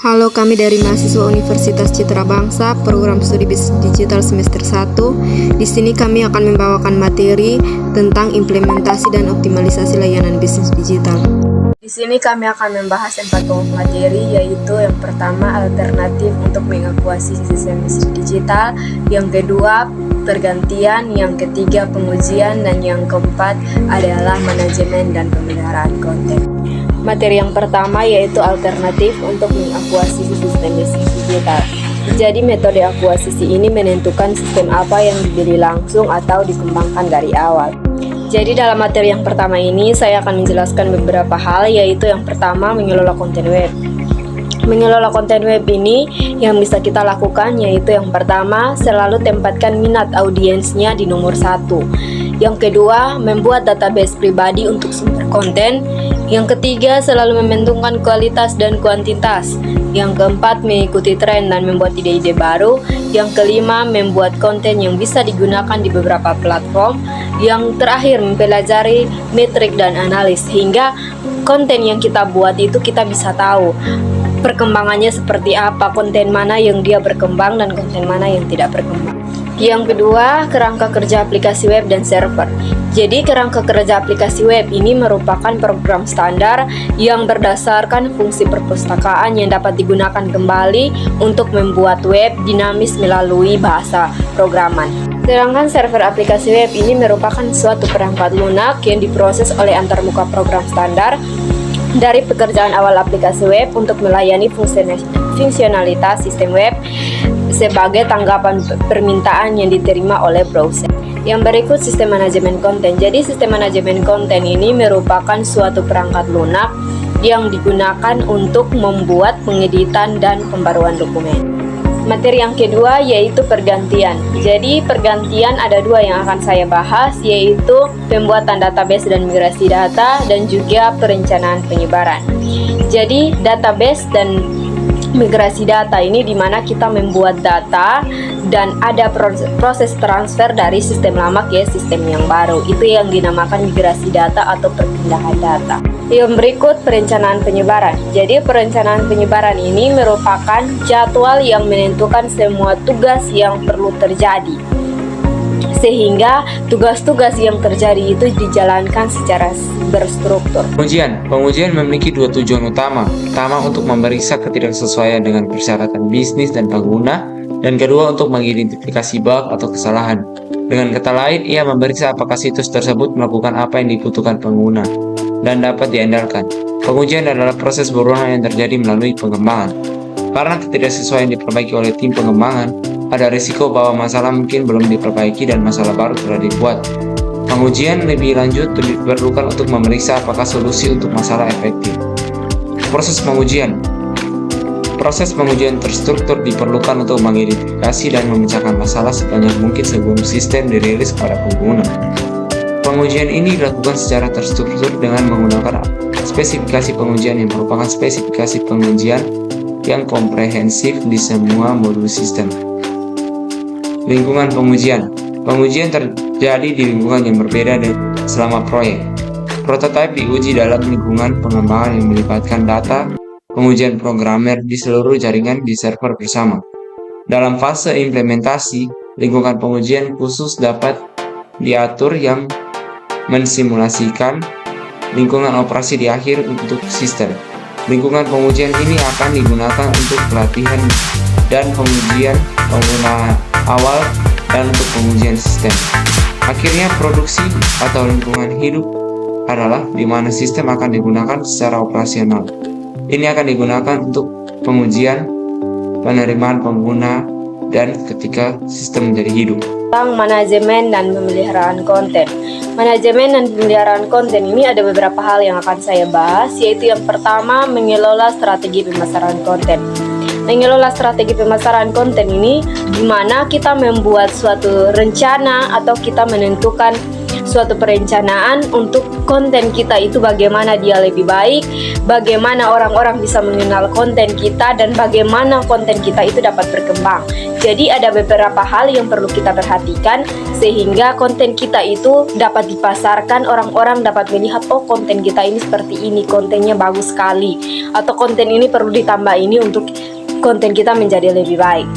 Halo, kami dari mahasiswa Universitas Citra Bangsa, program studi bisnis digital semester 1. Di sini kami akan membawakan materi tentang implementasi dan optimalisasi layanan bisnis digital. Di sini kami akan membahas 4 pokok materi, yaitu yang pertama alternatif untuk mengevaluasi sistem bisnis digital, yang kedua pergantian, yang ketiga pengujian, dan yang keempat adalah manajemen dan pemeliharaan konten. Materi yang pertama yaitu alternatif untuk mengakuisisi sistem bisnis digital. Jadi metode akuisisi ini menentukan sistem apa yang dibeli langsung atau dikembangkan dari awal. Jadi dalam materi yang pertama ini saya akan menjelaskan beberapa hal, yaitu yang pertama mengelola konten web. Mengelola konten web ini yang bisa kita lakukan yaitu yang pertama selalu tempatkan minat audiensnya di nomor 1. Yang kedua membuat database pribadi untuk sumber konten. Yang ketiga selalu mementingkan kualitas dan kuantitas. Yang keempat mengikuti tren dan membuat ide-ide baru. Yang kelima membuat konten yang bisa digunakan di beberapa platform. Yang terakhir mempelajari metrik dan analis sehingga konten yang kita buat itu kita bisa tahu perkembangannya seperti apa, konten mana yang dia berkembang dan konten mana yang tidak berkembang. Yang kedua, kerangka kerja aplikasi web dan server. Jadi kerangka kerja aplikasi web ini merupakan program standar yang berdasarkan fungsi perpustakaan yang dapat digunakan kembali untuk membuat web dinamis melalui bahasa programan. Sedangkan server aplikasi web ini merupakan suatu perangkat lunak yang diproses oleh antarmuka program standar dari pekerjaan awal aplikasi web untuk melayani fungsionalitas sistem web sebagai tanggapan permintaan yang diterima oleh browser. Yang berikut sistem manajemen konten. Jadi sistem manajemen konten ini merupakan suatu perangkat lunak yang digunakan untuk membuat pengeditan dan pembaruan dokumen. Materi yang kedua yaitu pergantian. Jadi pergantian ada 2 yang akan saya bahas, yaitu pembuatan database dan migrasi data dan juga perencanaan penyebaran. Jadi database dan migrasi data ini dimana kita membuat data dan ada proses transfer dari sistem lama ke sistem yang baru. Itu yang dinamakan migrasi data atau perpindahan data. Yang berikut perencanaan penyebaran. Jadi perencanaan penyebaran ini merupakan jadwal yang menentukan semua tugas yang perlu terjadi, sehingga tugas-tugas yang terjadi itu dijalankan secara berstruktur. Pengujian memiliki 2 tujuan utama. Pertama, untuk memeriksa ketidaksesuaian dengan persyaratan bisnis dan pengguna, dan kedua, untuk mengidentifikasi bug atau kesalahan. Dengan kata lain, ia memeriksa apakah situs tersebut melakukan apa yang dibutuhkan pengguna dan dapat diandalkan. Pengujian adalah proses berulang yang terjadi melalui pengembangan. Karena ketidaksesuaian diperbaiki oleh tim pengembangan, ada risiko bahwa masalah mungkin belum diperbaiki dan masalah baru telah dibuat. Pengujian lebih lanjut diperlukan untuk memeriksa apakah solusi untuk masalah efektif. Proses pengujian terstruktur diperlukan untuk mengidentifikasi dan memecahkan masalah sebanyak mungkin sebelum sistem dirilis kepada pengguna. Pengujian ini dilakukan secara terstruktur dengan menggunakan spesifikasi pengujian yang merupakan spesifikasi pengujian yang komprehensif di semua modul sistem. Lingkungan pengujian. Pengujian terjadi di lingkungan yang berbeda selama proyek. Prototipe diuji dalam lingkungan pengembangan yang melibatkan data pengujian programmer di seluruh jaringan di server bersama. Dalam fase implementasi, lingkungan pengujian khusus dapat diatur yang mensimulasikan lingkungan operasi di akhir untuk sistem. Lingkungan pengujian ini akan digunakan untuk pelatihan dan pengujian pengguna awal dan untuk pengujian sistem. Akhirnya produksi atau lingkungan hidup adalah di mana sistem akan digunakan secara operasional. Ini akan digunakan untuk pengujian, penerimaan pengguna, dan ketika sistem menjadi hidup. Tentang manajemen dan pemeliharaan konten. Manajemen dan pemeliharaan konten ini ada beberapa hal yang akan saya bahas, yaitu yang pertama mengelola strategi pemasaran konten. Mengelola strategi pemasaran konten ini di mana kita membuat suatu rencana atau kita menentukan suatu perencanaan untuk konten kita itu bagaimana dia lebih baik, bagaimana orang-orang bisa mengenal konten kita, dan bagaimana konten kita itu dapat berkembang. Jadi ada beberapa hal yang perlu kita perhatikan sehingga konten kita itu dapat dipasarkan, orang-orang dapat melihat, oh konten kita ini seperti ini, kontennya bagus sekali, atau konten ini perlu ditambah ini untuk konten kita menjadi lebih baik.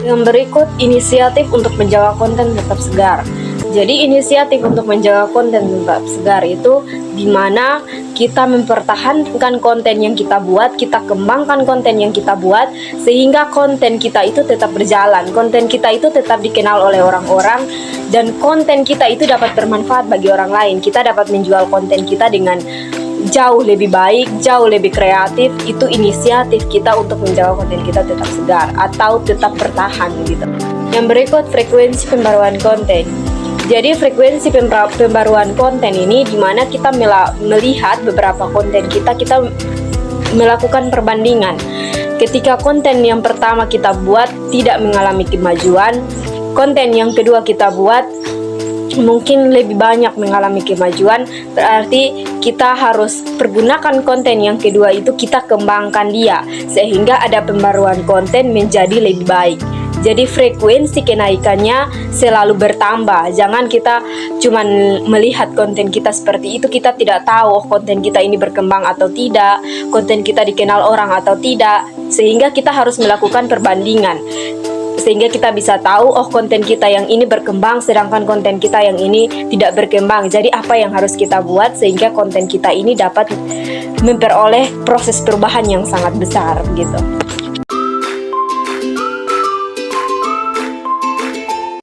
Yang berikut, inisiatif untuk menjaga konten tetap segar. Jadi inisiatif untuk menjaga konten tetap segar itu dimana kita mempertahankan konten yang kita buat, kita kembangkan konten yang kita buat sehingga konten kita itu tetap berjalan, konten kita itu tetap dikenal oleh orang-orang, dan konten kita itu dapat bermanfaat bagi orang lain. Kita dapat menjual konten kita dengan jauh lebih baik, jauh lebih kreatif. Itu inisiatif kita untuk menjaga konten kita tetap segar atau tetap bertahan gitu. Yang berikut, frekuensi pembaruan konten. Jadi frekuensi pembaruan konten ini dimana kita melihat beberapa konten kita melakukan perbandingan. Ketika konten yang pertama kita buat tidak mengalami kemajuan, konten yang kedua kita buat mungkin lebih banyak mengalami kemajuan, berarti kita harus pergunakan konten yang kedua itu, kita kembangkan dia sehingga ada pembaruan konten menjadi lebih baik. Jadi frekuensi kenaikannya selalu bertambah. Jangan kita cuman melihat konten kita seperti itu, kita tidak tahu konten kita ini berkembang atau tidak, konten kita dikenal orang atau tidak, sehingga kita harus melakukan perbandingan sehingga kita bisa tahu, oh konten kita yang ini berkembang sedangkan konten kita yang ini tidak berkembang. Jadi apa yang harus kita buat sehingga konten kita ini dapat memperoleh proses perubahan yang sangat besar gitu.